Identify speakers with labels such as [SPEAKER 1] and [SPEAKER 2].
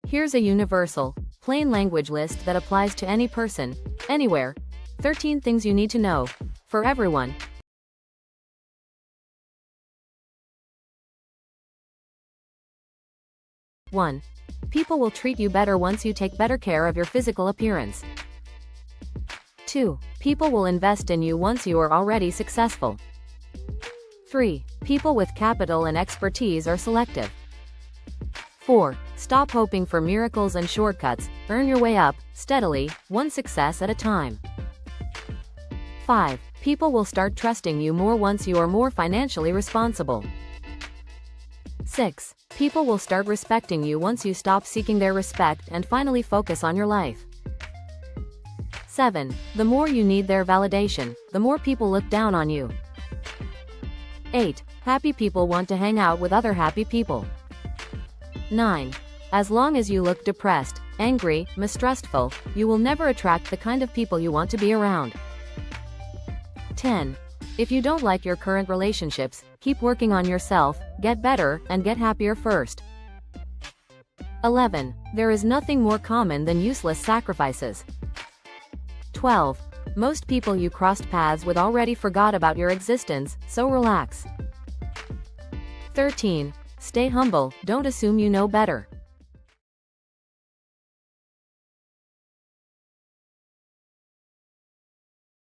[SPEAKER 1] Here's a universal, plain language list that applies to any person, anywhere. 13 things you need to know. For everyone. 1. People will treat you better once you take better care of your physical appearance. 2. People will invest in you once you are already successful. 3. People with capital and expertise are selective. 4. Stop hoping for miracles and shortcuts, earn your way up, steadily, one success at a time. 5. People will start trusting you more once you are more financially responsible. 6. People will start respecting you once you stop seeking their respect and finally focus on your life. 7. The more you need their validation, the more people look down on you. 8. Happy people want to hang out with other happy people. 9. As long as you look depressed, angry, mistrustful, you will never attract the kind of people you want to be around. 10. If you don't like your current relationships, keep working on yourself, get better, and get happier first. 11. There is nothing more common than useless sacrifices. 12. Most people you crossed paths with already forgot about your existence, so relax. 13. Stay humble, don't assume you know better.